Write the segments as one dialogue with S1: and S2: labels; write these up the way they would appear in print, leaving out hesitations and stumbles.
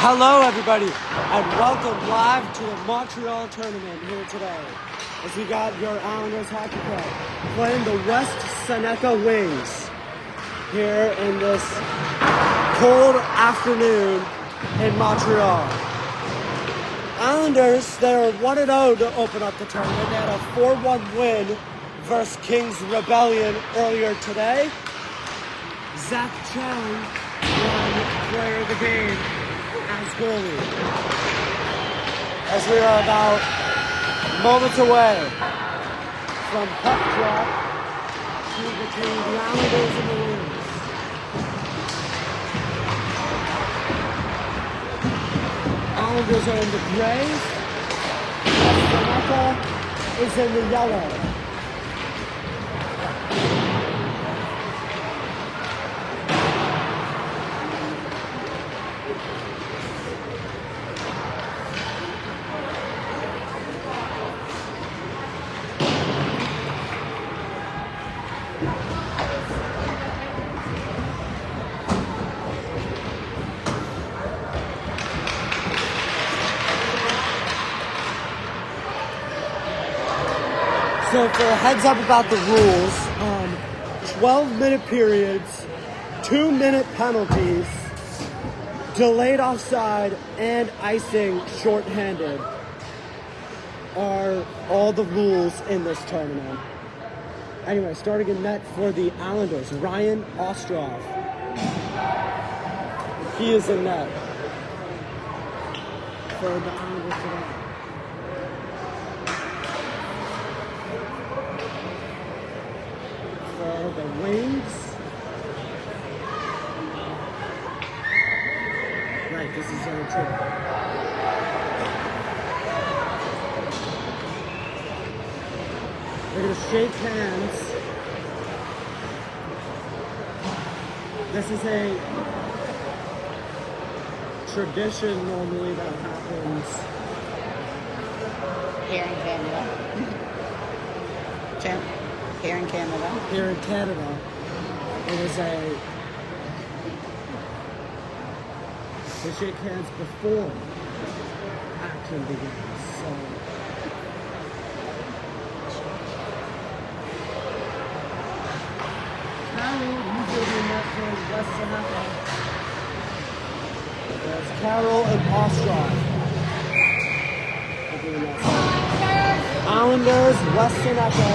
S1: Hello, everybody, and welcome live to the Montreal tournament here today. As we got your Islanders Hockey Club playing the West Seneca Wings here in this cold afternoon in Montreal. Islanders, they're 1-0 to open up the tournament. They had a 4-1 win versus Kings Rebellion earlier today. Zach Chang won player of the game as goalie. As we are about moments away from puck drop between the Islanders and the Wings. Islanders are in the gray. Seneca is in the yellow. So for a heads up about the rules, 12-minute periods, 2-minute penalties, delayed offside, and icing shorthanded are all the rules in this tournament. Anyway, starting in net for the Islanders, Ryan Ostrov. He is in net for the Islanders today. For the Wings. Right, this is zone 2. They're going to shake hands. This is a tradition normally that happens
S2: here in Canada. Here in Canada.
S1: Here in Canada, it is they shake hands before action begins. So Carol, usually in that for West Seneca. There's Carol and Ostrov. Islanders, West Seneca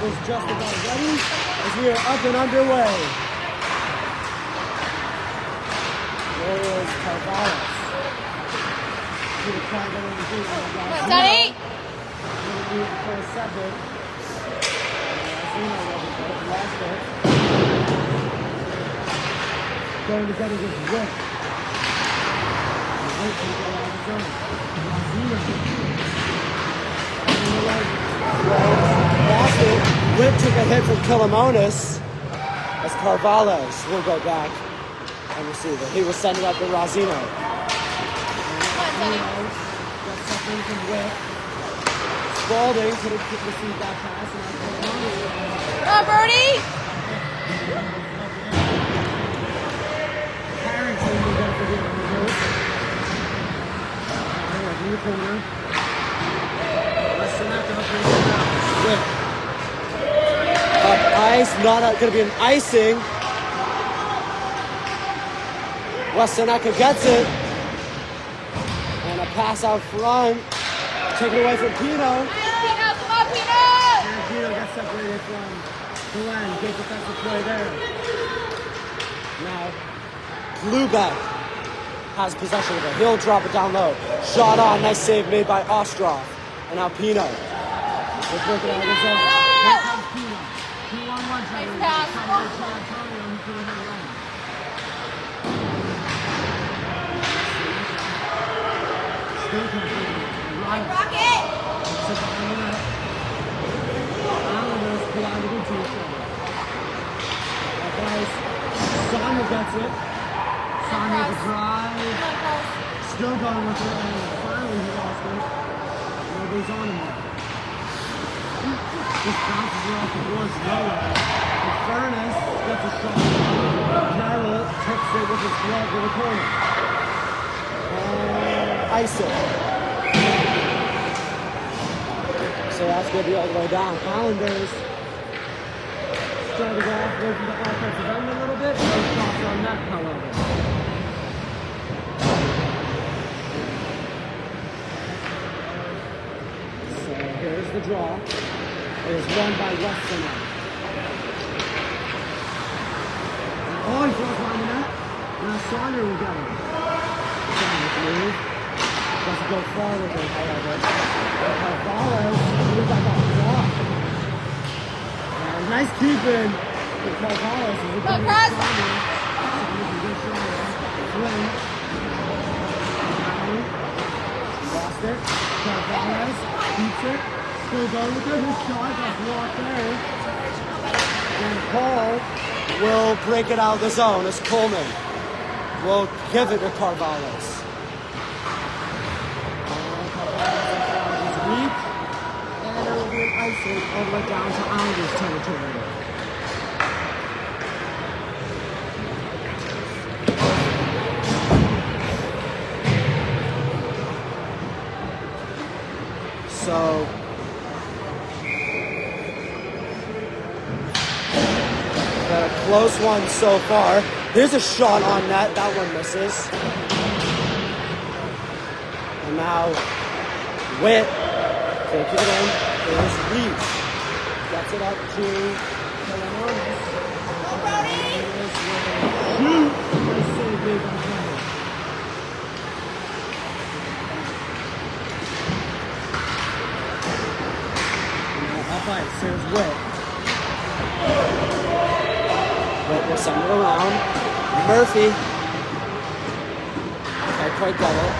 S1: is just about ready as we are up and underway. There is Carvalho.
S2: Study!
S1: For a second. Lost it. Going to get it with Rick. Whip took a hit from Killamonis as Carvalho's will go back and receive it. He will send it up to Razino. Gets something from Whip. Spalding could have received that pass.
S2: Oh, Birdie!
S1: Harrington will go for the in the corner. Whip. Up ice, not going to be an icing. West Seneca gets it. And a pass out front. Taken away from Pino.
S2: Pino, come on, Pino!
S1: And Pino gets separated from Glenn. Good defensive play there. Now, Lubeck has possession of it. He'll drop it down low. Shot on. Nice save made by Ostrov. And now Pino. They're working out his own. Here comes Pino. 2-on-1 trying to
S2: pass. Rocket!
S1: Islanders collided into each other. Guys, Sonia gets it. Sonia the drive. Still going with it. And finally he lost it. Nobody's on him. Just bounces it off the boards nowhere. And Furnace gets a shot. Carroll Fowles is glove in the corner. And ice it. So that's going to be all the way down. Islanders starting off working the offensive end a little bit. No shots on that, however. So here's the draw. It is won by Weston. Oh, he throws behind the net. Now Saunders will get him. Saunders move. Doesn't go far with it, however. Carvalho's moved back off the block. And nice keeping for Carvalho's.
S2: Go, Cross!
S1: Lost it. Carvalho's keeps it. Still going with it. His shot got blocked there. And Paul will break it out of the zone as Coleman will give it to Carvalho's. Weak, and it will be an icing all the way down to Islanders territory. So got a close one so far. There's a shot on net. That one misses. And now Witt taking it in. There's Reese. Gets it up to Colononis. Shoot! Nice save made by Connor. Now up ice. There's Witt. Witt will send it around. Murphy. Can't quite get it.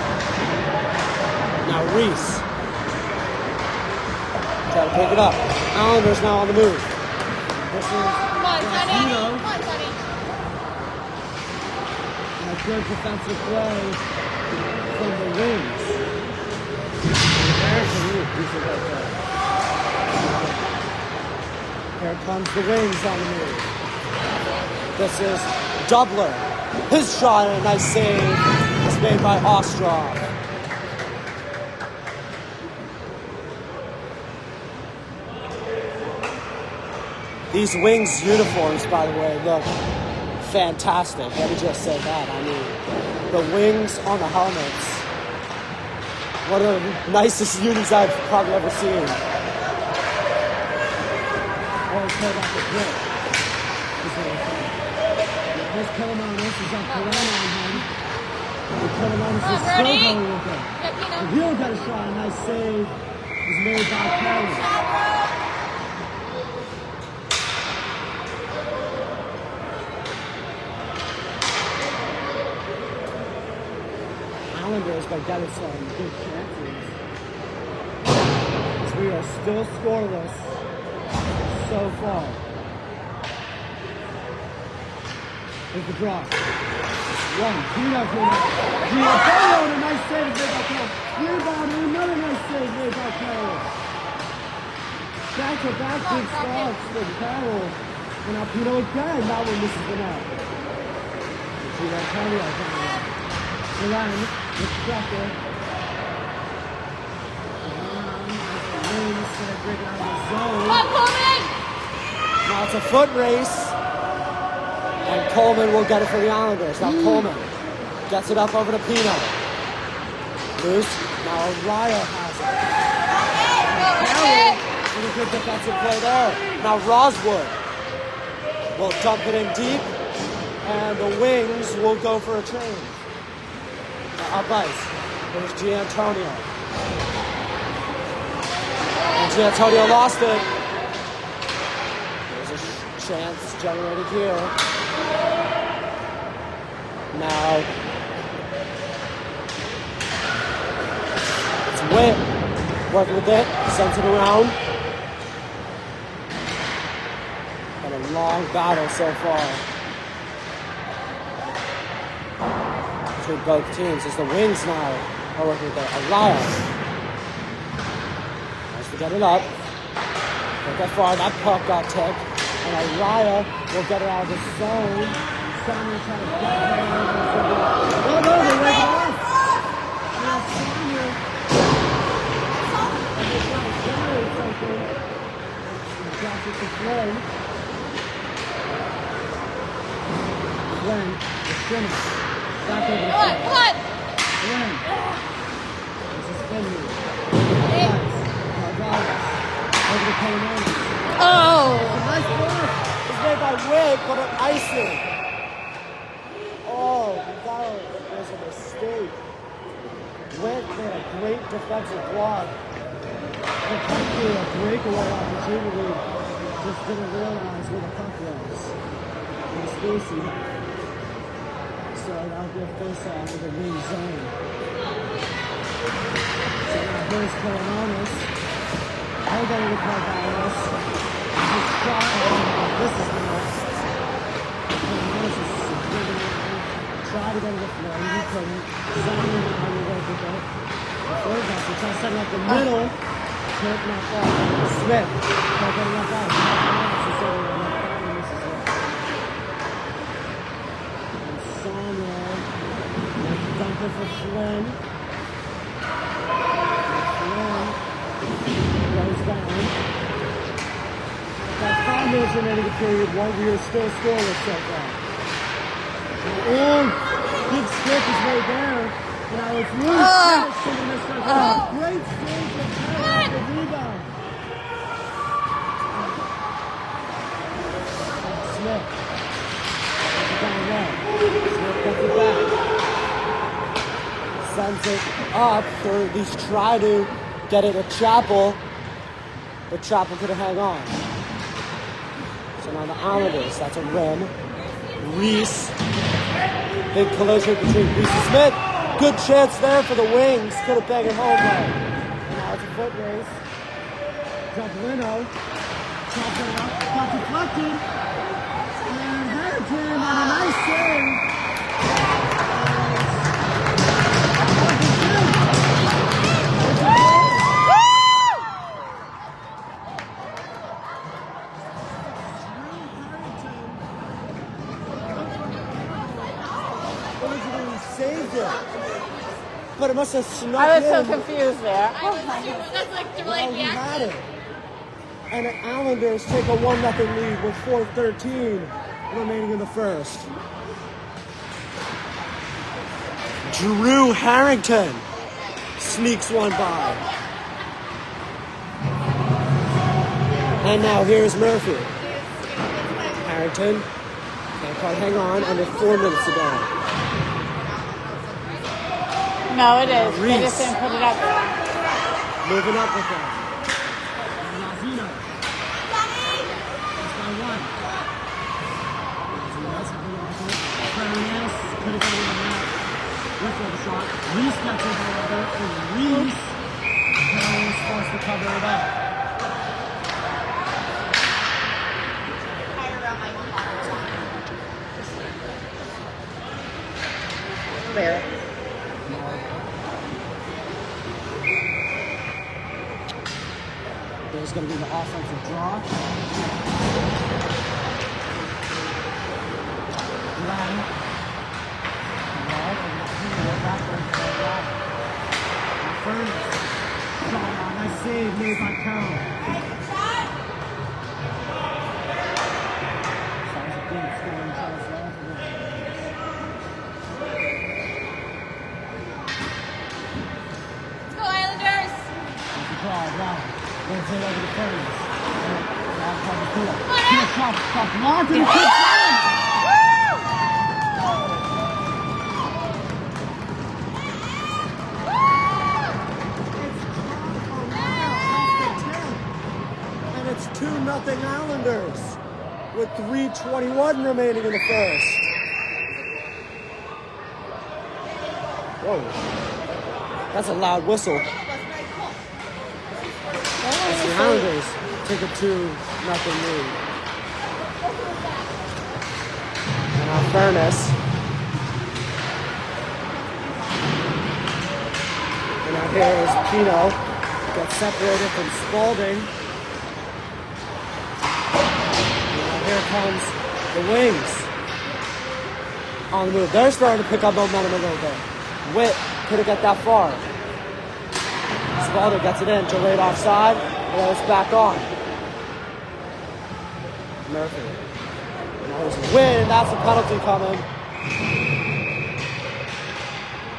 S1: Now Reese. Try to pick it up. Islanders now on the move. This is
S2: Come on, Sonny.
S1: Rapino.
S2: Come on, Sonny.
S1: And a good defensive play from the Wings. There's the move. Piece of right there. Here comes the Wings on the move. This is Doubler. His shot and a nice save is made by Ostrov. These Wings uniforms, by the way, look fantastic. Let me just say that. I mean, the wings on the helmets, one of the nicest unis I've probably ever seen. Always heard about the grip. Here's Colononis is on Corona on him. And Colononis is still going with it. And he'll get a shot. A nice save is made by Kelly. Islanders by getting some good chances. As we are still scoreless so far. Here's the draw. One, Pino for a nice save made by Kelly. Rebound and another nice save made by Kelly. Back-to-back big starts for Carroll. And now Pino again. That one misses the net. Pino Kelly coming up. Milan with pressure.
S2: Come on, Coleman!
S1: Now it's a foot race. And Coleman will get it for the Islanders. Now Coleman gets it up over to Pino. Loose. Now Raya has it. Carroll with a good defensive play there. Now Roswood will dump it in deep. And the Wings will go for a change. Up ice. There's Giantonio. And Giantonio lost it. There's a chance generated here. Now it's Witt working with it, sends it around. Been a long battle so far between both teams as the Wings now are working with it. Araya has to get it up. Not that far, that puck got tipped. And Araya will get it out of the zone. Sonia trying to get her over. Oh no, they wave it off. Now Sonia. And they're trying to generate something. And drops it to Flynn. Flynn, the shimmer. Back over to Flynn.
S2: What?
S1: Flynn. This is Flynn move. Gonzalez. Over to Colonel.
S2: Oh!
S1: A nice block. It's made by Wick, but an icing. Oh, that was a mistake. Wick made a great defensive block. It could be a breakaway opportunity. Just didn't realize where the puck was. It was Stacy. So that'll be a face-off in the wing zone. So now here's Colononis. They're getting the puck out of us. This shot, this is the next. Colononis is giving it out. Tried to get it to Floyd, he couldn't. Sending it on the way to go. The third guy, so trying to set it up the middle. Can't not fall. Smith. Can't get enough out. Colononis is setting it up. And this is it. And Sonia. Dunker for Flynn. Flynn goes down. About 5 minutes remaining in the period one. We are still scoreless so far. And big skip is right there. And now it's loose. Great save from Perry on the rebound. Smith. Down low. Smith gets it back. Sends it up, or at least try to get it to Chappell, but Chappell couldn't hang on. So now the Islanders, that's a rim. Reese, big collision between Reese and Smith. Good chance there for the Wings. Could have banged it home though. And now it's a foot race. Dublino, chopped it up, got deflected. And Harrington on a nice save. Saved it, but it must have snuck
S2: I was
S1: in.
S2: so confused there.
S3: I was too. That's like
S1: Well,
S3: like
S1: he had
S3: the
S1: it. And the Islanders take a 1-0 lead with 4:13 remaining in the first. Drew Harrington sneaks one by. And now here's Murphy. Harrington can't quite hang on, under 4 minutes to go.
S2: No, it is. They
S1: Reese.
S2: just didn't put it up.
S1: Moving up with them. Lazino. That's by one. Fernandez could have gotten on that. Look for the shot. Reese gets it, however, and Reese is forced to cover it up.
S2: There.
S1: There's going to be the offensive draw. Glenn. Nice save made by Carroll.
S3: Let's go Islanders.
S1: Let's hit over the Furnace. Shot blocked and kicked in. And it's 2-0 Islanders with 3:21 remaining in the first. Whoa. That's a loud whistle. As the Islanders take a 2-0 lead. And now Furnace. And now here's Pino. Gets separated from Spalding. And now here comes the Wings. on the move. They're starting to pick up momentum a little bit. Witt couldn't get that far. Spalder gets it in. Delayed offside. And then it's back on. Murphy. Now there's a win. That's a penalty coming.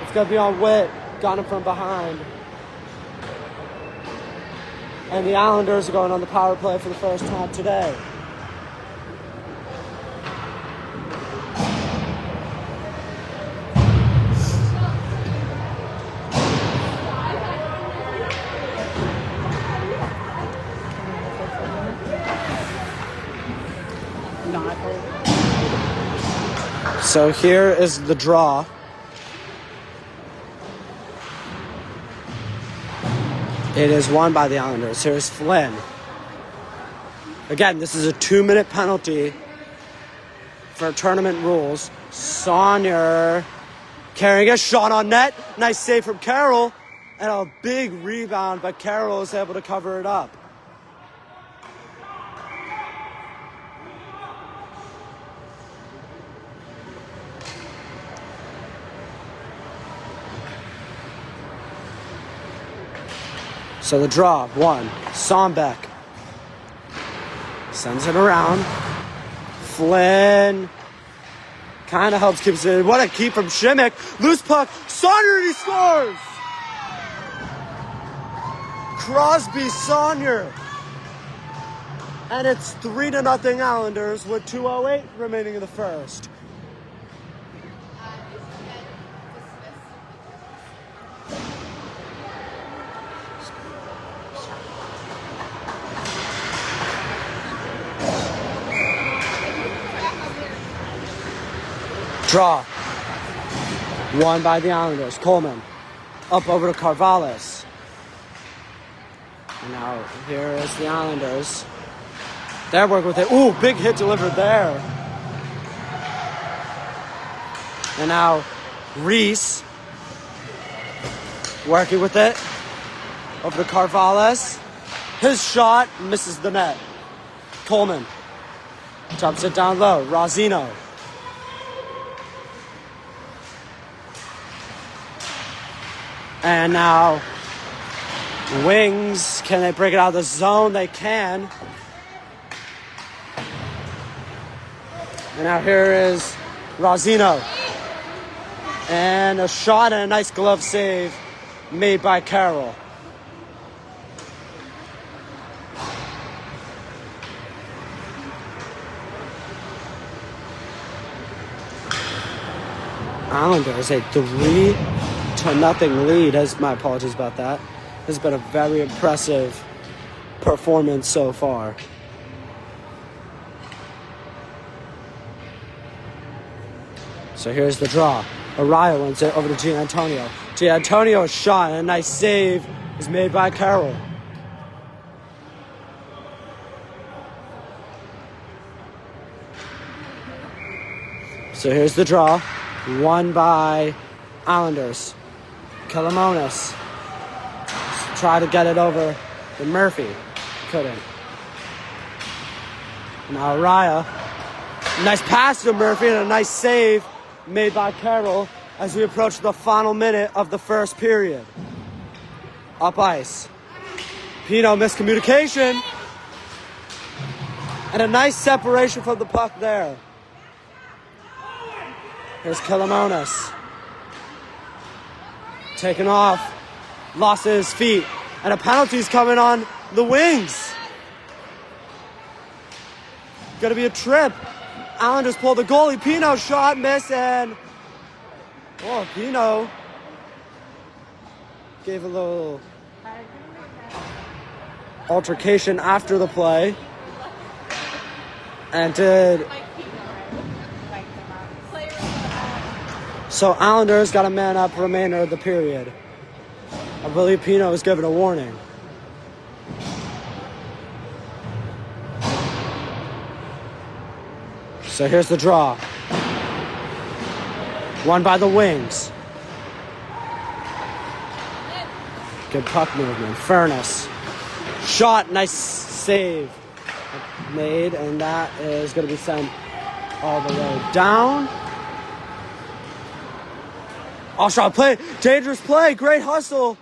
S1: It's going to be on Witt. Got him from behind. And the Islanders are going on the power play for the first time today. So here is the draw. It is won by the Islanders. Here's Flynn. Again, this is a 2-minute penalty for tournament rules. Saunier carrying a shot on net. Nice save from Carroll. And a big rebound, but Carroll is able to cover it up. So the draw, 1. Sombeck sends it around. Flynn kind of helps keep it in. What a keep from Shimmick. Loose puck. Saunier, he scores! Crosby Saunier. And it's 3-0 Islanders with 2:08 remaining in the first. Draw. Won by the Islanders. Coleman. Up over to Carvallis. And now here is the Islanders. They're working with it. Ooh, big hit delivered there. And now Reese working with it. Over to Carvallis. His shot misses the net. Coleman drops it down low. Rosino. And now, Wings, can they break it out of the zone? They can. And now here is Rosino. And a shot and a nice glove save made by Carroll. Islanders a 3-0 lead. My apologies about that. This has been a very impressive performance so far. So here's the draw. Araya wins it over to Gianantonio. Gianantonio's shot and a nice save is made by Carroll. So here's the draw. Won by Islanders. Kalamonis tried to get it over to Murphy. Couldn't. Now Araya. Nice pass to Murphy and a nice save made by Carroll as we approach the final minute of the first period. Up ice. Pino miscommunication. And a nice separation from the puck there. Here's Kalamonis. Taken off. Lost his feet. And a penalty's coming on the Wings. Gonna be a trip. Islanders pull the goalie. Pino shot, miss, and Pino gave a little altercation after the play and did. So Islanders got a man up remainder of the period. I believe Pino was given a warning. So here's the draw. Won by the Wings. Good puck movement. Furness. Shot. Nice save made. And that is going to be sent all the way down. Off-shot play. Dangerous play. Great hustle.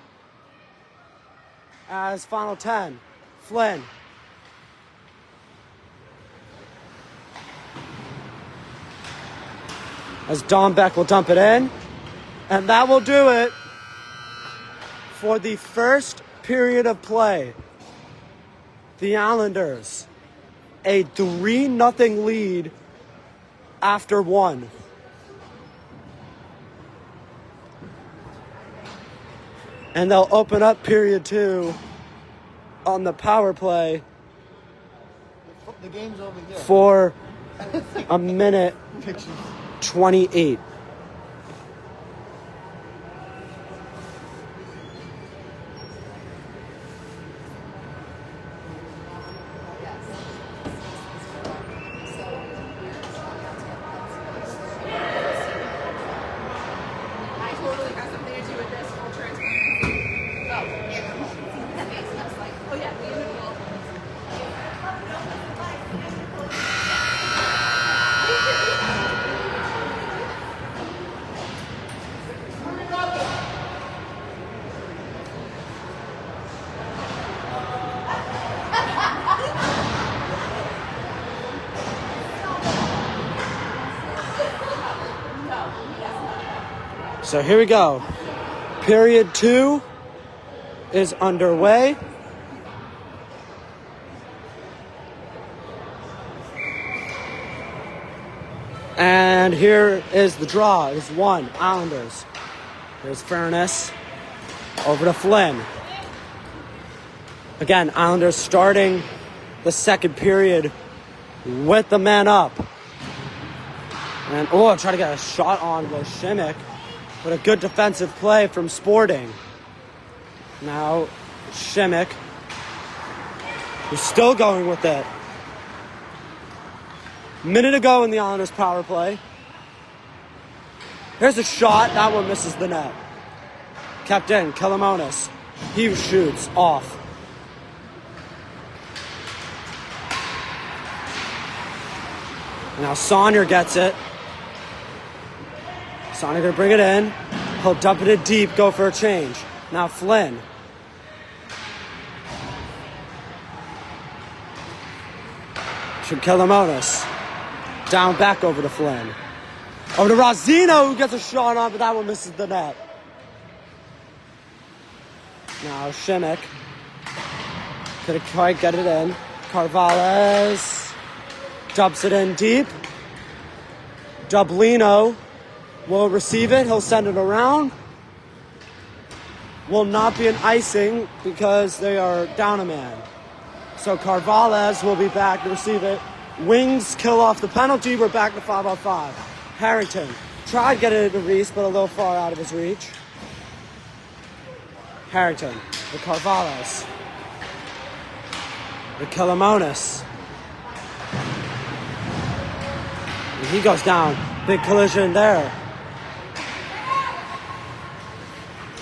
S1: As final 10. Flynn. As Don Beck will dump it in. And that will do it for the first period of play. The Islanders, a 3-0 lead after 1. And they'll open up period 2 on the power play
S4: The game's over here.
S1: for a minute 28.
S3: I totally got something to do with this full transparency. That makes sense. Like, oh yeah, the individual.
S1: So here we go. Period 2 is underway. And here is the draw. It's 1, Islanders. Here's Furness. Over to Flynn. Again, Islanders starting the second period with the man up. And, try to get a shot on with Shimmick. But a good defensive play from Sporting. Now, Shimmick is still going with it. Minute to go in the Islanders' power play. Here's a shot. That one misses the net. Kept in. Kelamonis. He shoots off. Now Saunier gets it. Saunier gonna bring it in. He'll dump it in deep, go for a change. Now Flynn. To Kelamonis. Down back over to Flynn. Over to Rosino, who gets a shot on, but that one misses the net. Now Shimmick. Couldn't quite get it in. Carvalhez dumps it in deep. Dublino will receive it. He'll send it around. Will not be an icing because they are down a man. So Carvalhez will be back to receive it. Wings kill off the penalty. We're back to 5-on-5. Harrington tried to get it into Reese, but a little far out of his reach. Harrington with Carvalhez. With Kelamonis. And he goes down. Big collision there.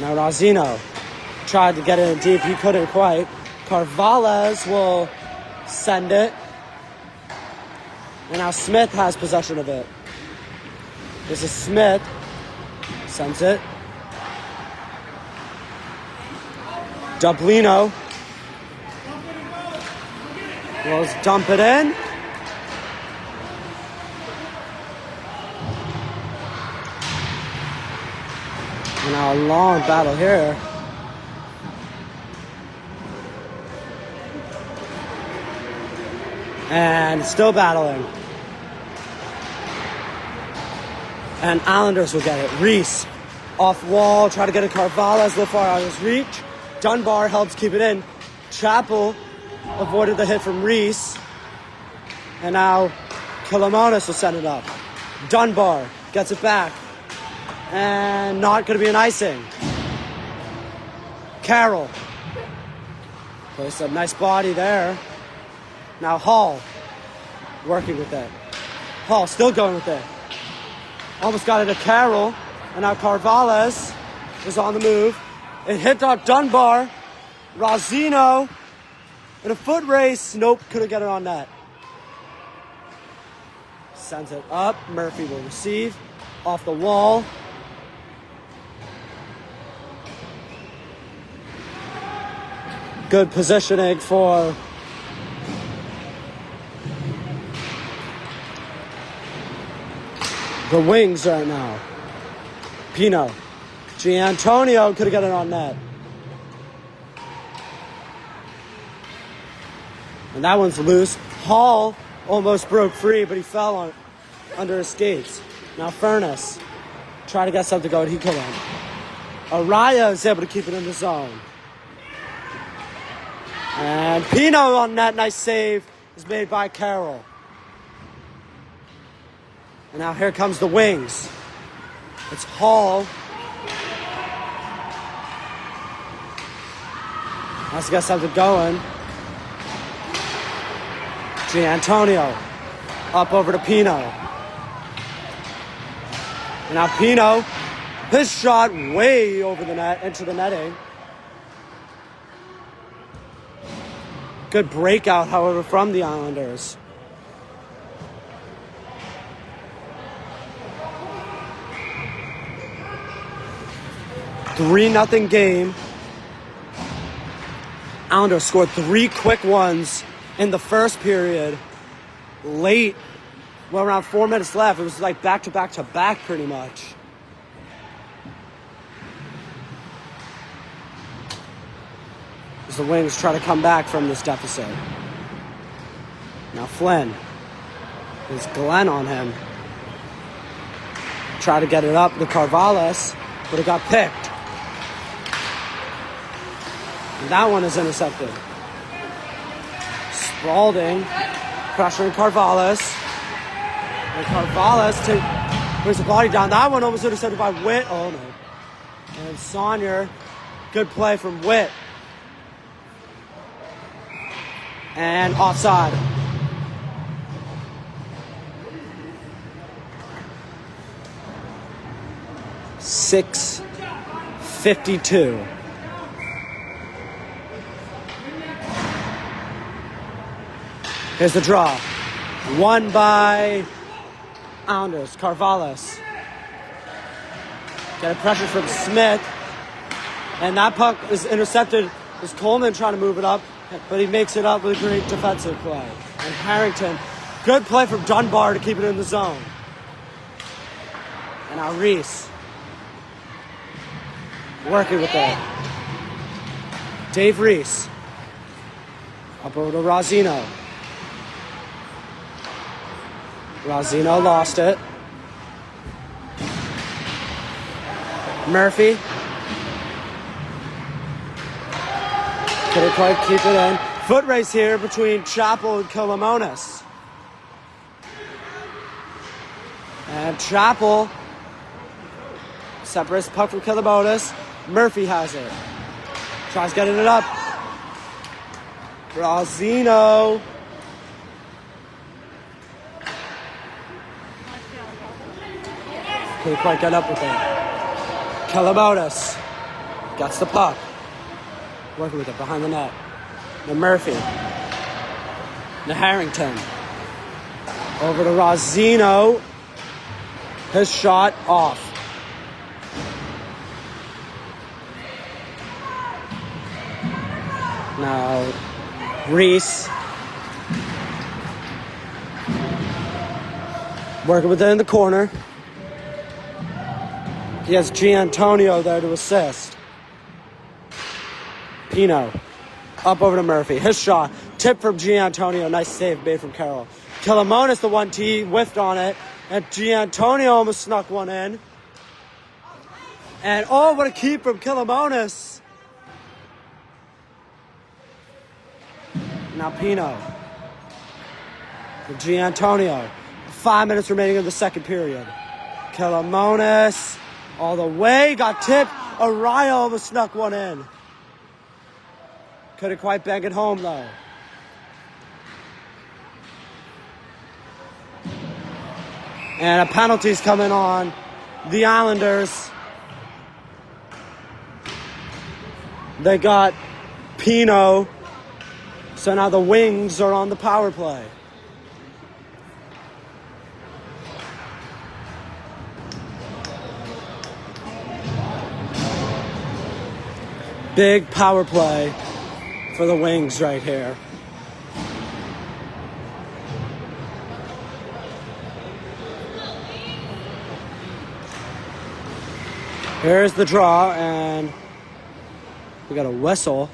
S1: Now Rosino tried to get it in deep. He couldn't quite. Carvalhez will send it. And now Smith has possession of it. This is Smith. Sends it. Dublino will dump it in. And now a long battle here. And still battling. And Islanders will get it. Reese off wall, try to get a Carvalho, a little far out of his reach. Dunbar helps keep it in. Chappell avoided the hit from Reese. And now Kelamonis will send it up. Dunbar gets it back. And not going to be an icing. Carroll. Place a nice body there. Now Hall working with it. Hall still going with it. Almost got it to Carroll. And now Carvalhez is on the move. It hit up Dunbar. Rosino in a foot race. Nope, couldn't get it on net. Sends it up. Murphy will receive. Off the wall. Good positioning for the Wings right now. Pino. Giantonio could have got it on net. And that one's loose. Hall almost broke free, but he fell on under his skates. Now Furnace trying to get something going. He couldn't. Araya is able to keep it in the zone. And Pino on net. Nice save is made by Carroll. And now here comes the Wings. It's Hall. Has to get something going. Giantonio up over to Pino. And now Pino, his shot way over the net, into the netting. Good breakout, however, from the Islanders. $3-0 game. Islanders scored 3 quick ones in the first period. Late, well, around 4 minutes left. It was like back to back to back pretty much. As the Wings try to come back from this deficit. Now Flynn. There's Glenn on him. Try to get it up to Carvalhais, but it got picked. And that one is intercepted. Spalding pressuring Carvalhais. And Carvalhais brings the body down. That one almost intercepted by Witt. Oh no. And Saunier, good play from Witt. And offside. .6:52. Here's the draw. Won by Islanders. Carvalhais. Got a pressure from Smith. And that puck is intercepted. Is Coleman trying to move it up, but he makes it up with a great defensive play. And Harrington, good play from Dunbar to keep it in the zone. And now Reese working with that. Dave Reese. Up over to Rozzino. Rozzino lost it. Murphy. Couldn't quite keep it in. Foot race here between Chappell and Kolomonis. And Chappell separates the puck from Kolomonis. Murphy has it. Tries getting it up. Rozzino. Couldn't quite get up with it. Kolomonis gets the puck. Working with it behind the net. Now Murphy. Now Harrington. Over to Rozzino. His shot off. Now Reese. Working with it in the corner. He has Giantonio there to assist. Pino. Up over to Murphy. His shot. Tip from Giantonio. Nice save made from Carroll. Kolomonis, the 1T, whiffed on it. And Giantonio almost snuck one in. And oh, what a keep from Kolomonis. Now Pino. Giantonio. 5 minutes remaining in the second period. Kolomonis all the way. Got tipped. Araya almost snuck one in. Couldn't quite bang it home, though. And a penalty's coming on the Islanders. They got Pino. So now the Wings are on the power play. Big power play for the Wings right here. Here's the draw, and we got a whistle.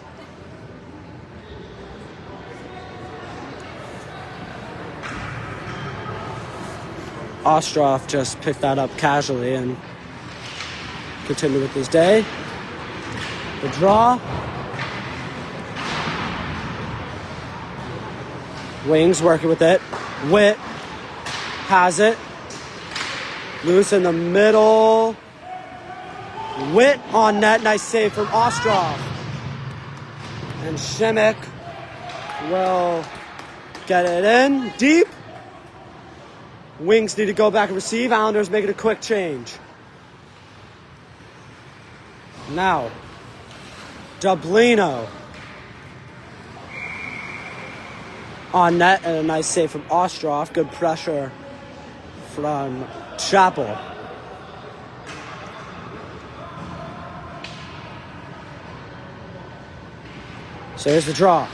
S1: Ostroff just picked that up casually and continued with his day. The draw. Wings working with it. Witt has it. Loose in the middle. Witt on net. Nice save from Ostroff. And Seneca will get it in deep. Wings need to go back and receive. Islanders making a quick change. Now, Dublino on net, and a nice save from Ostroff. Good pressure from Chappell. So here's the draw.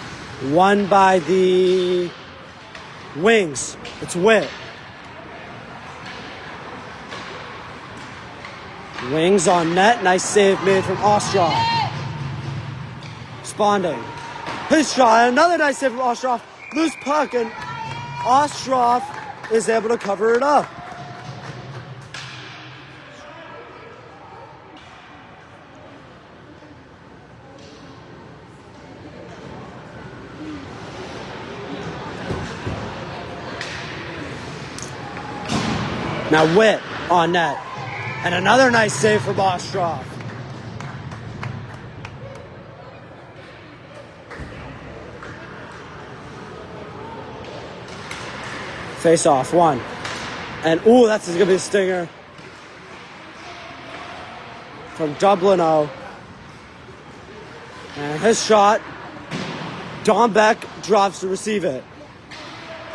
S1: Won by the Wings. It's Witt. Wings on net. Nice save made from Ostroff. Sponding. His shot. Another nice save from Ostroff. Loose puck, and Ostroff is able to cover it up. Now Witt on net. And another nice save from Ostroff. Face off, one. And ooh, that's going to be a stinger. From Dublino. And his shot. Dombeck drops to receive it.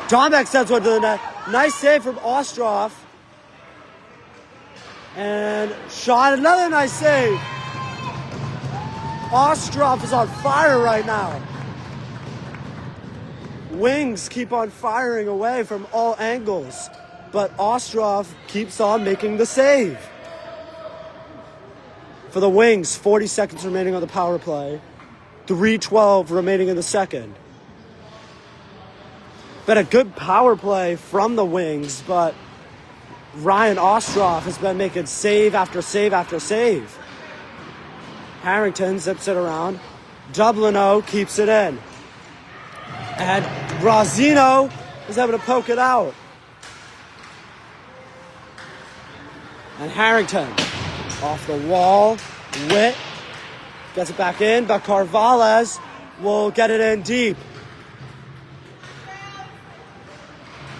S1: Dombeck sends one to the net. Nice save from Ostroff. And shot, another nice save. Ostroff is on fire right now. Wings keep on firing away from all angles, but Ostroff keeps on making the save. For the Wings, 40 seconds remaining on the power play. 3:12 remaining in the second. Been a good power play from the Wings, but Ryan Ostroff has been making save after save after save. Harrington zips it around. Dublino keeps it in. And Rosino is able to poke it out. And Harrington off the wall. Witt gets it back in, but Carvalhez will get it in deep.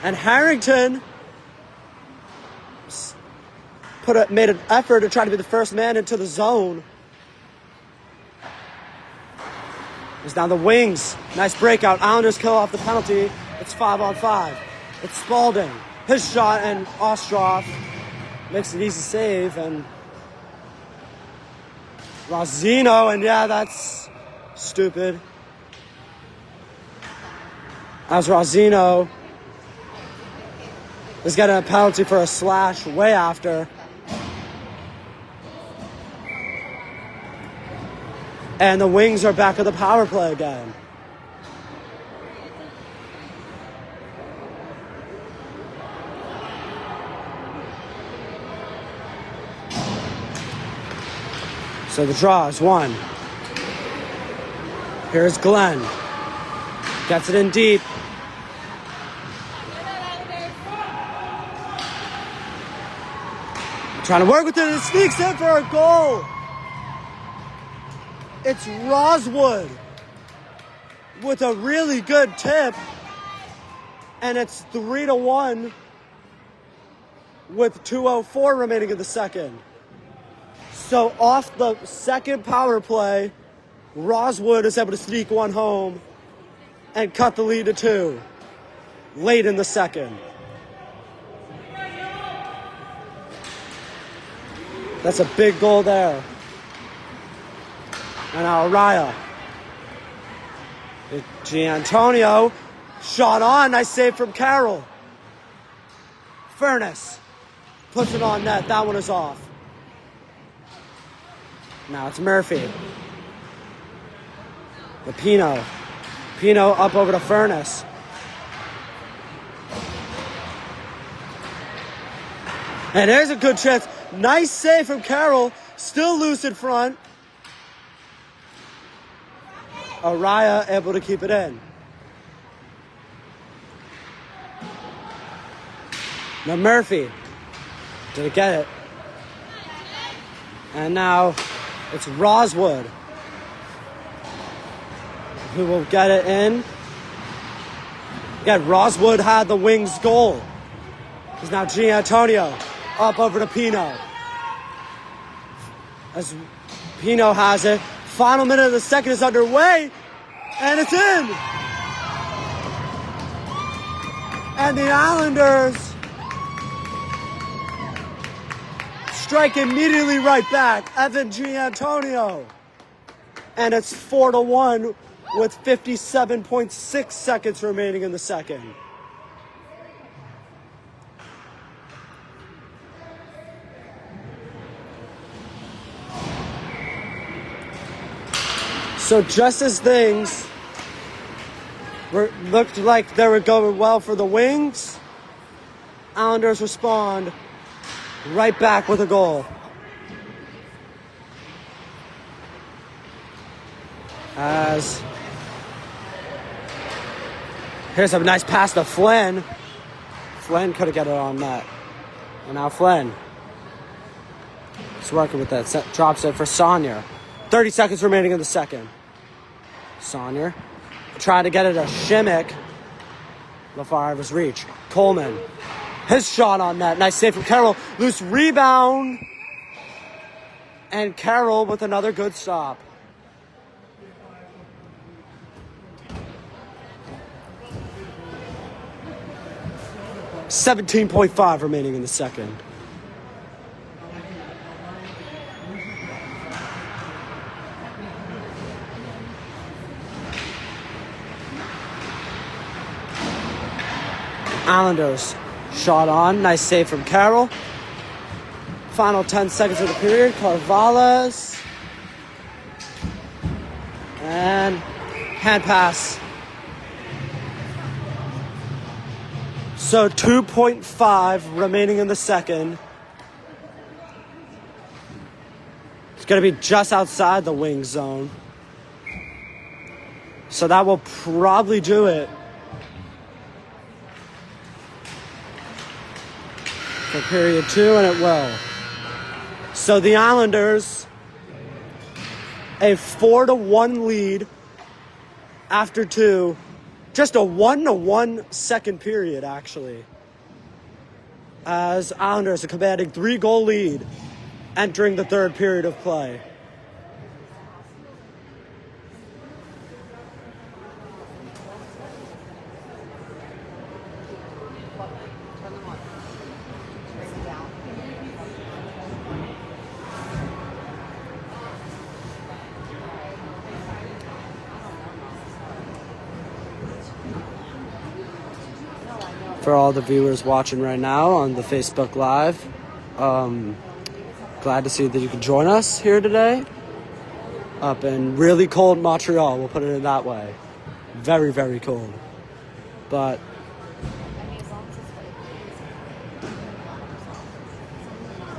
S1: And Harrington made an effort to try to be the first man into the zone. It's now the Wings. Nice breakout. Islanders kill off the penalty. It's 5-on-5. It's Spalding. His shot, and Ostroff makes an easy save. And Rosino, and yeah, that's stupid. As Rosino is getting a penalty for a slash way after. And the Wings are back at the power play again. So the draw is one. Here's Glenn. Gets it in deep. Trying to work with it, and it sneaks in for a goal. It's Roswood with a really good tip, and it's 3-1 with 2:04 remaining in the second. So off the second power play, Roswood is able to sneak one home and cut the lead to 2 late in the second. That's a big goal there. And now Araya Giantonio, shot on, nice save from Carroll. Furness puts it on net, that one is off. Now it's Murphy. Pino up over to Furness. And there's a good chance. Nice save from Carroll. Still loose in front. Araya able to keep it in. Now Murphy. Did it get it? And now it's Roswood who will get it in. Again, Roswood had the Wings goal. It's now Giantonio up over to Pino. As Pino has it. Final minute of the second is underway. And it's in. And the Islanders strike immediately right back. Evan Giantonio. And it's 4-1 with 57.6 seconds remaining in the second. So just as things looked like they were going well for the Wings, Islanders respond right back with a goal. As here's a nice pass to Flynn. Flynn could have got it on net. And now Flynn is working with that. Drops it for Saunier. 30 seconds remaining in the second. Saunier trying to get it to Shimmick. LaFar of his reach. Coleman. His shot on net. Nice save from Carroll. Loose rebound. And Carroll with another good stop. .5 remaining in the second. Islanders shot on. Nice save from Carroll. Final 10 seconds of the period. Carvalhas. And hand pass. So 2.5 remaining in the second. It's going to be just outside the wing zone. So that will probably do it for period 2, and it will. So the Islanders, a 4-1 lead after 2. Just a 1-1 second period, actually. As Islanders are commanding 3-goal lead entering the third period of play. For all the viewers watching right now on the Facebook Live, glad to see that you can join us here today. Up in really cold Montreal, we'll put it in that way. Very, very cold. But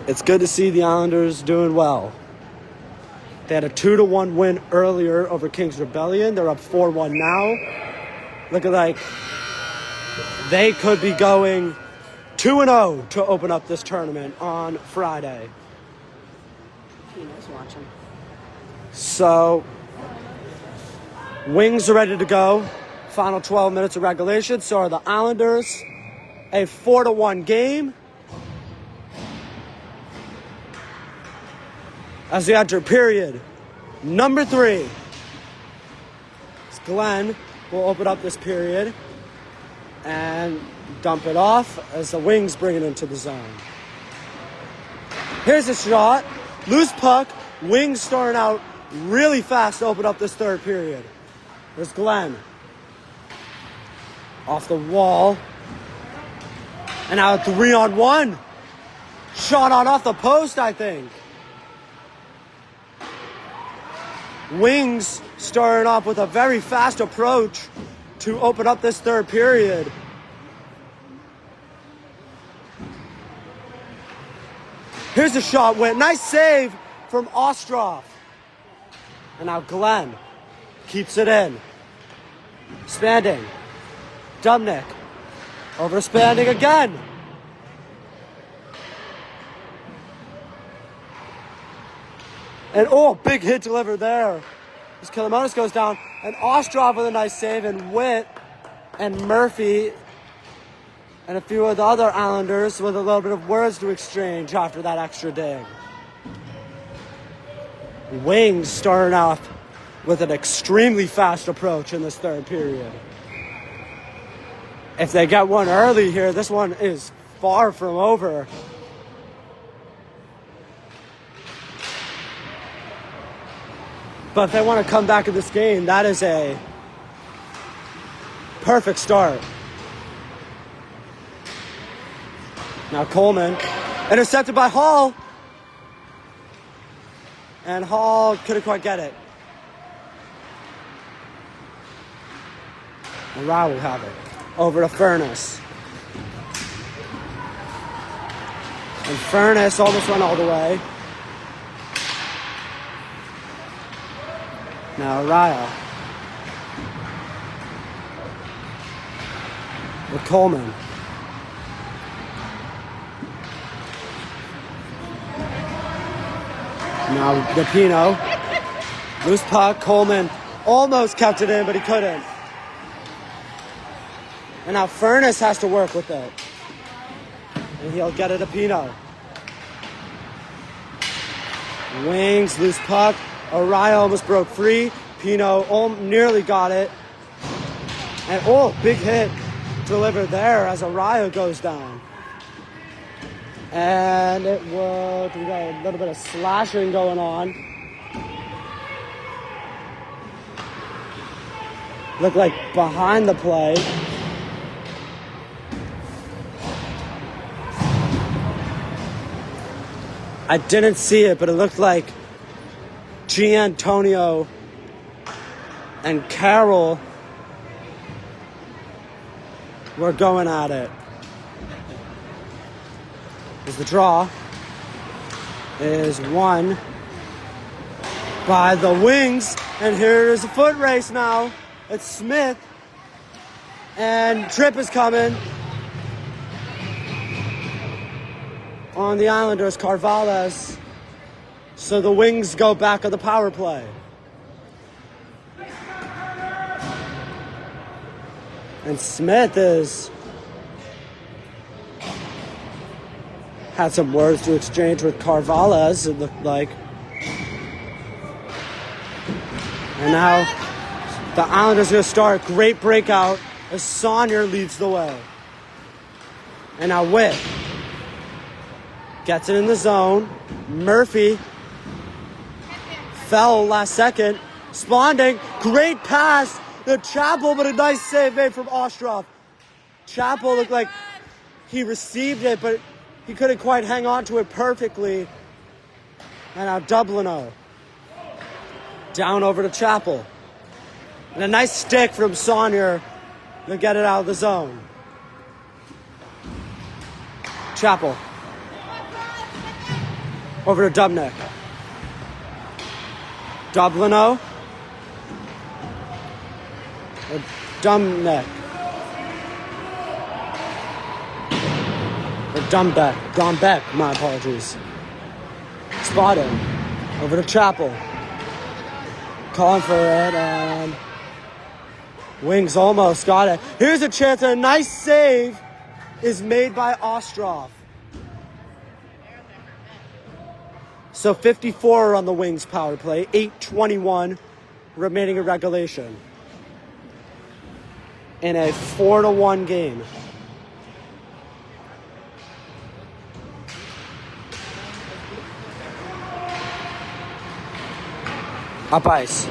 S1: it's good to see the Islanders doing well. They had a 2-1 win earlier over Kings Rebellion. They're up 4-1 now. Looking like they could be going 2-0 to open up this tournament on Friday.
S2: Tina's watching.
S1: So, Wings are ready to go. Final 12 minutes of regulation. So are the Islanders. A 4-1 game. As we enter period number 3. Glenn will open up this period and dump it off as the Wings bring it into the zone. Here's a shot. Loose puck. Wings starting out really fast to open up this third period. There's Glenn. Off the wall. And now 3-on-1. Shot on off the post, I think. Wings starting off with a very fast approach to open up this third period. Here's a shot. Nice save from Ostroff. And now Glenn keeps it in. Spanding. Dumnick. Over to Spanding again. And big hit delivered there. As Kilomonis goes down. And Ostroff with a nice save. And Witt and Murphy and a few of the other Islanders with a little bit of words to exchange after that extra dig. Wings starting off with an extremely fast approach in this third period. If they get one early here, this one is far from over. But if they want to come back in this game, that is a perfect start. Now Coleman, intercepted by Hall. And Hall couldn't quite get it. And Rye will have it. Over to Furness. And Furness almost went all the way. Now Raya. With Coleman. Now Rapino. Loose puck. Coleman almost kept it in, but he couldn't. And now Furness has to work with it. And he'll get it to Pino. Wings, loose puck. Araya almost broke free. Pino nearly got it. And big hit delivered there as Araya goes down. And we got a little bit of slashing going on. Looked like behind the play. I didn't see it, but it looked like Giantonio and Carroll were going at it. As the draw is won by the Wings. And here is a foot race now. It's Smith. And Tripp is coming. On the Islanders, Carvalhas. So the Wings go back on the power play. And Smith had some words to exchange with Carvalhas, it looked like. And now the Islanders are going to start. Great breakout as Saunier leads the way. And now Witt gets it in the zone. Murphy fell last second. Sponding, great pass to Chappell, but a nice save made from Ostroff. Chappell looked like he received it, but he couldn't quite hang on to it perfectly. And now Dublino down over to Chappell. And a nice stick from Saunier to get it out of the zone. Chappell over to Dubnyk. Dublino. Dumbeck. Or Dumbeck, my apologies. Spotted. Over to Chappell. Calling for it, and Wings almost got it. Here's a chance, and a nice save is made by Ostroff. So 54 on the Wings power play, 8:21 remaining in regulation. In a 4-1 game. Up ice.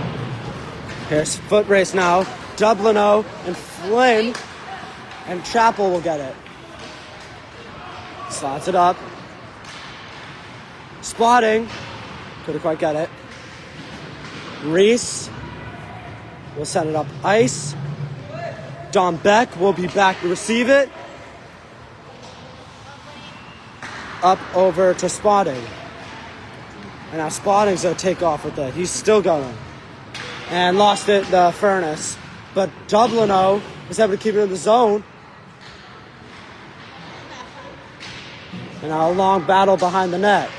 S1: Here's foot race now. Dublino and Flynn. And Chappell will get it. Slots it up. Spotting. Couldn't quite get it. Reese will send it up ice. Don Beck will be back to receive it. Up over to Spotting. And now Spotting's going to take off with it. He's still going. And lost it the furnace. But Dublino was able to keep it in the zone. And now a long battle behind the net.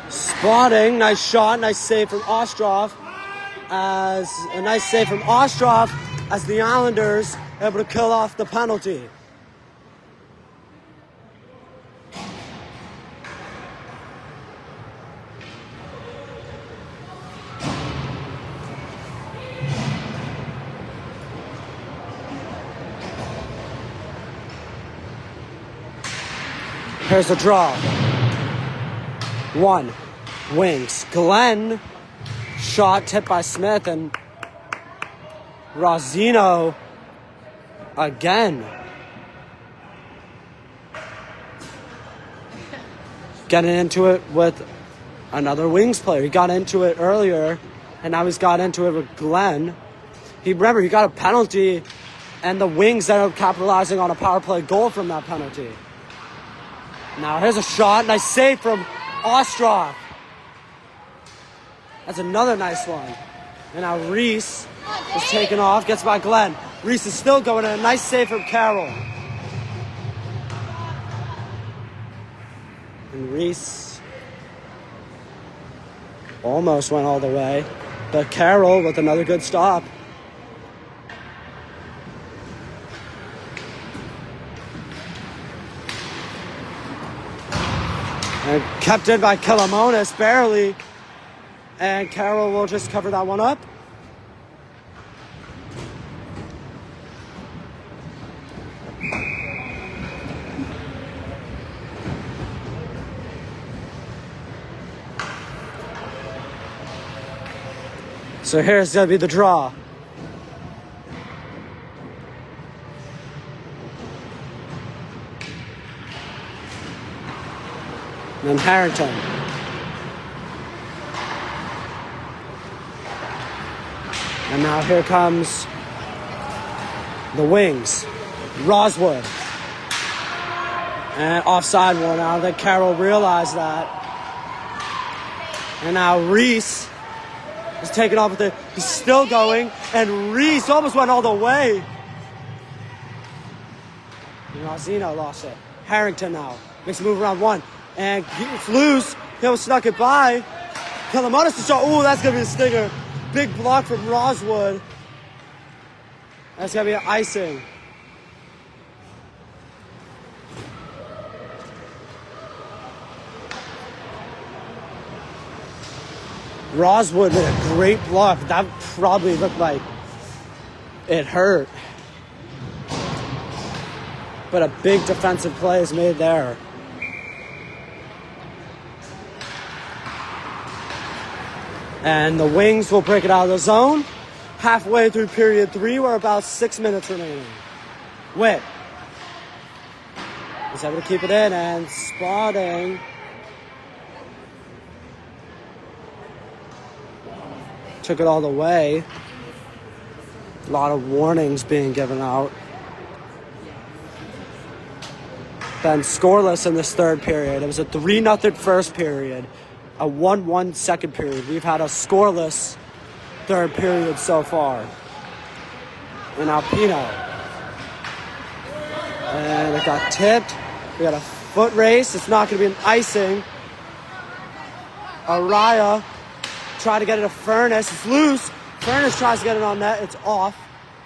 S1: Spotting, nice shot, nice save from Ostrov. As the Islanders are able to kill off the penalty. Here's the draw. 1. Wings. Glenn. Shot tipped by Smith and Rosino again. Getting into it with another Wings player. He got into it earlier and now he's got into it with Glenn. He got a penalty and the Wings ended up capitalizing on a power play goal from that penalty. Now here's a shot. Nice save from Ostrov. That's another nice one. And now Reese is taken off. Gets by Glenn. Reese is still going in. A nice save from Carroll. And Reese almost went all the way. But Carroll with another good stop. And kept in by Killamonis, barely. And Carroll will just cover that one up. So here's going to be the draw. And Harrington. And now here comes the Wings. Roswood. And offside one. I don't think Carroll realized that. And now Reese is taking off with it. He's still going. And Reese almost went all the way. And Rosino lost it. Harrington now makes a move around one. And it's loose. He'll snuck it by. Killamonis to shot. Ooh, that's going to be a stinger. Big block from Roswood. That's going to be an icing. Roswood with a great block. That probably looked like it hurt. But a big defensive play is made there. And the Wings will break it out of the zone. Halfway through period 3, we're about 6 minutes remaining. Witt is able to keep it in, and Spotting took it all the way. A lot of warnings being given out. Been scoreless in this third period. It was a 3-0 first period. A 1-1 second period. We've had a scoreless third period so far. And Alpino. And it got tipped. We got a foot race. It's not going to be an icing. Araya tried to get it to Furness. It's loose. Furness tries to get it on net. It's off.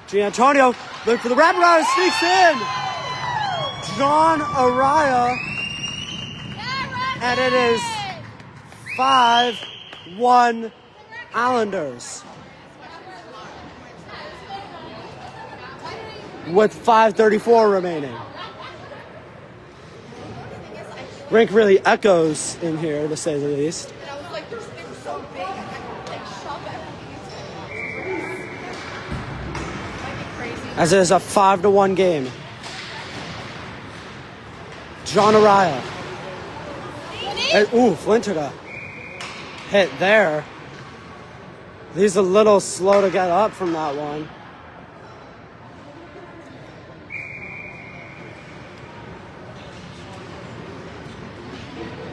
S1: Gianantonio looking for the wraparound. Sneaks in. John Araya. And it is 5-1 Islanders. With 5:34 remaining. Rink really echoes in here, to say the least.
S3: And I was like, there's
S1: as it is a 5-1 game. John Araya. And, Flynn took a hit there. He's a little slow to get up from that one.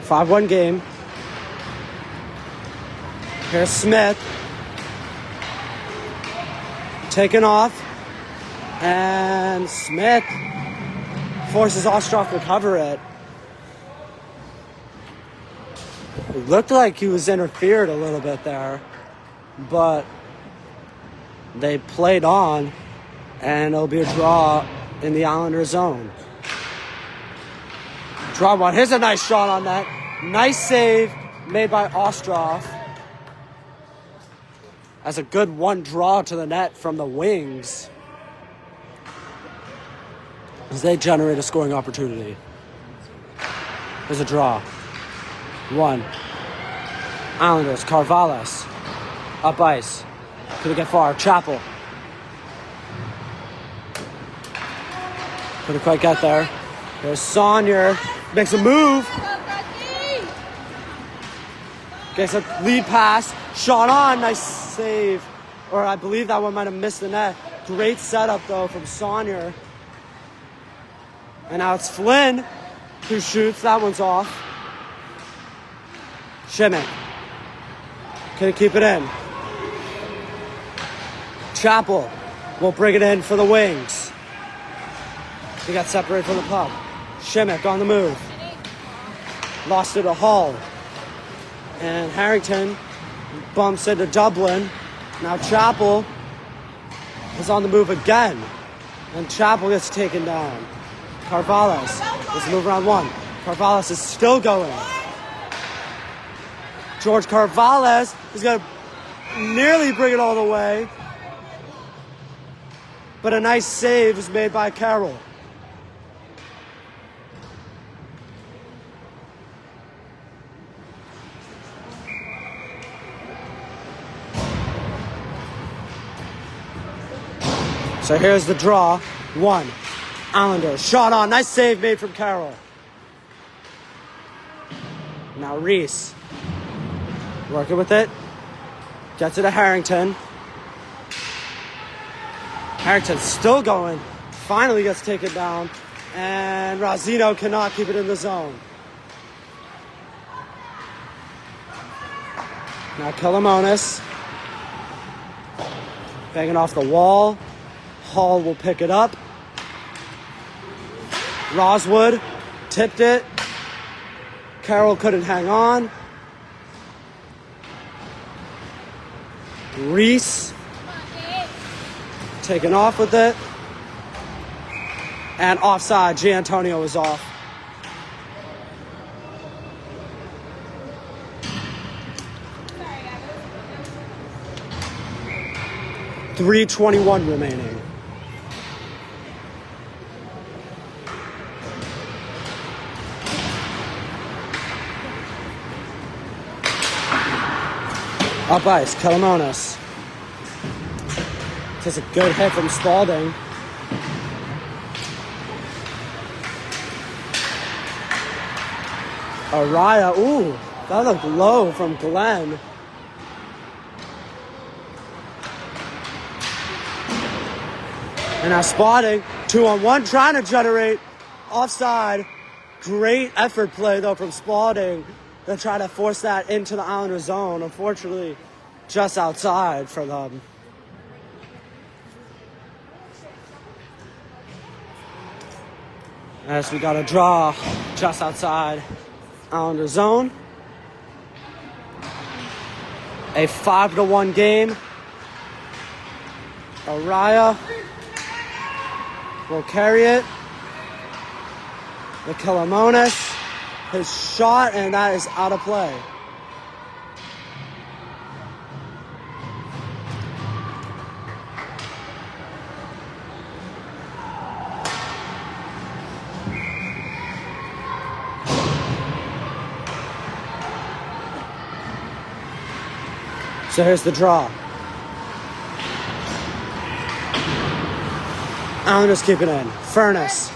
S1: Five-one game. Here's Smith. Taken off. And Smith forces Ostroff to cover it. It looked like he was interfered a little bit there, but they played on, and it'll be a draw in the Islanders' zone. Draw one. Here's a nice shot on that. Nice save made by Ostroff. That's a good one draw to the net from the wings as they generate a scoring opportunity. There's a draw. One. Islanders, Carvalhais. Up ice. Couldn't get far. Chappell. Couldn't quite get there. There's Saunier. Makes a move. Gets a lead pass. Shot on. Nice save. Or I believe that one might have missed the net. Great setup, though, from Saunier. And now it's Flynn who shoots. That one's off. Schmidt. Can keep it in. Chappell will bring it in for the wings. He got separated from the puck. Schmidt on the move. Lost it to Hall. And Harrington bumps into Dublin. Now Chappell is on the move again. And Chappell gets taken down. Carvalhais. Let's move around one. Carvalhais is still going. George Carvalhais is going to nearly bring it all the way. But a nice save is made by Carroll. So here's the draw. One. Islanders. Shot on. Nice save made from Carroll. Now Reese. Working with it. Gets it to Harrington. Harrington's still going. Finally gets taken down. And Razzino cannot keep it in the zone. Now Kalamonis. Banging off the wall. Hall will pick it up. Roswood tipped it. Carroll couldn't hang on. Reese taken off with it. And offside. Giantonio is off. .321 remaining. Up ice, Kalamonis. Takes a good hit from Spalding. Araya, ooh, that looked low from Glenn. And now Spalding, 2-on-1, trying to generate offside. Great effort play, though, from Spalding. They're trying to force that into the Islanders zone. Unfortunately, just outside for them. As we got a draw just outside Islanders zone. A 5-1 game. Araya will carry it. The Kalamonis. His shot, and that is out of play. So here's the draw. Islanders keep it in. Furnace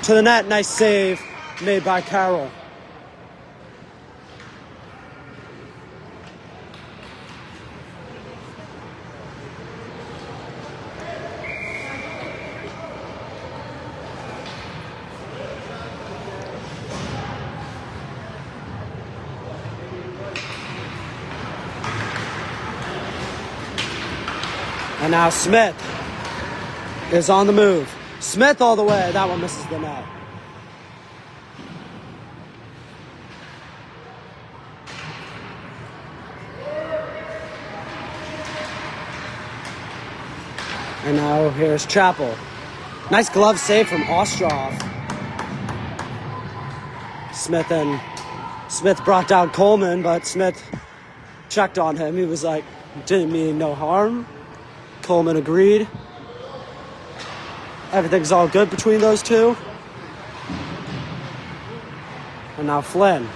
S1: to the net. Nice save made by Carroll. And now Smith is on the move. Smith all the way. That one misses the net. And now here's Chappell. Nice glove save from Ostroff. Smith brought down Coleman, but Smith checked on him. He was like, didn't mean no harm. Coleman agreed. Everything's all good between those two. And now Flynn.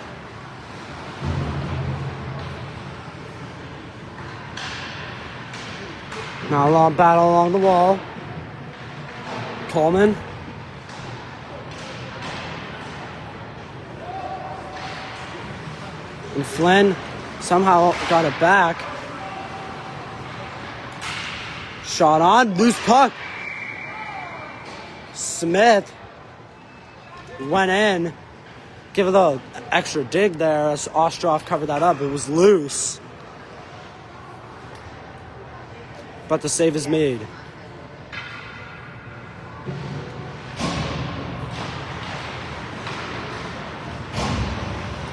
S1: Now a long battle along the wall. Coleman. And Flynn somehow got it back. Shot on, loose puck. Smith went in. Give it a extra dig there as Ostroff covered that up. It was loose. But the save is made.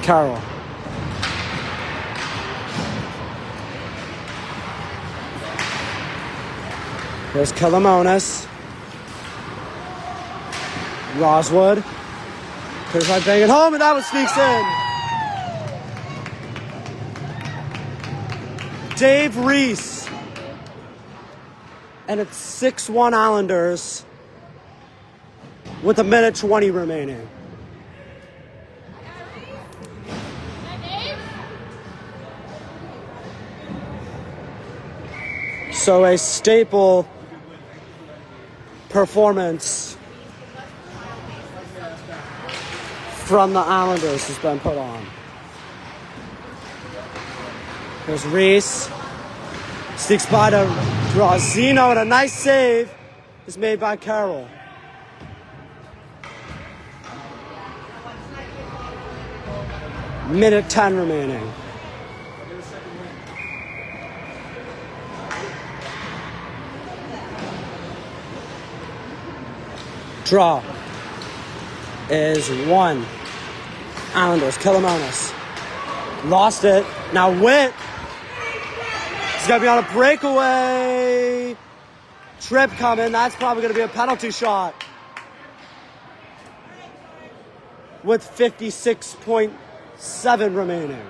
S1: Carroll. Here's Killamonis. Roswood. Here's my bang it home, and that one sneaks in. Dave Reese. And it's 6-1 Islanders with 1:20 remaining. So a staple performance from the Islanders has been put on. There's Reese. Sneaks by to Drauzino, and a nice save is made by Carroll. Minute 10 remaining. Draw is 1. Islanders, Killamonis. Lost it. Now Witt. He's going to be on a breakaway. Trip coming. That's probably going to be a penalty shot. With 56.7 remaining.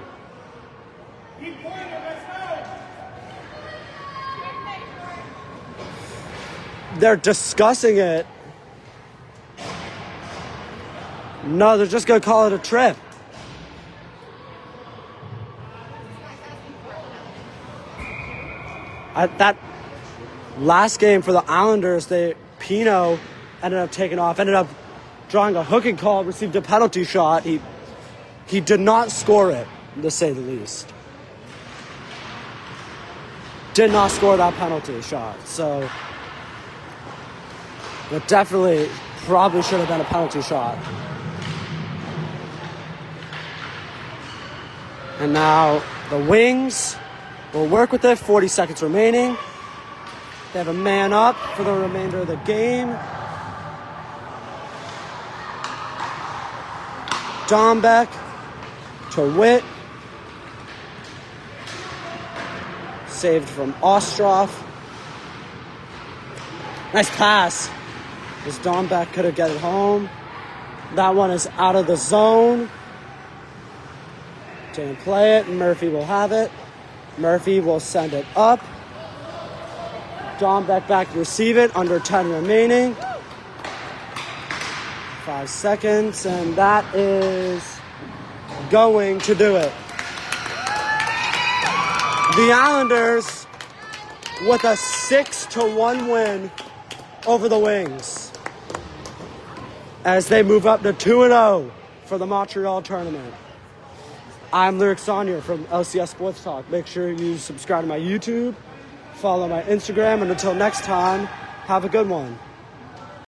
S1: They're discussing it. No, they're just going to call it a trip. That last game for the Islanders, Pino ended up taking off, ended up drawing a hooking call, received a penalty shot. He did not score it, to say the least. Did not score that penalty shot. So, it definitely probably should have been a penalty shot. And now the Wings will work with it. 40 seconds remaining. They have a man up for the remainder of the game. Dombeck to Witt. Saved from Ostroff. Nice pass. As Dombeck could have get it home. That one is out of the zone. Didn't play it. Murphy will have it. Murphy will send it up. Dombeck back to receive it. Under 10 remaining. 5 seconds. And that is going to do it. The Islanders with a 6-1 win over the Wings as they move up to 2-0 for the Montreal tournament. I'm Lyric Saunier from LCS Sports Talk. Make sure you subscribe to my YouTube, follow my Instagram, and until next time, have a good one.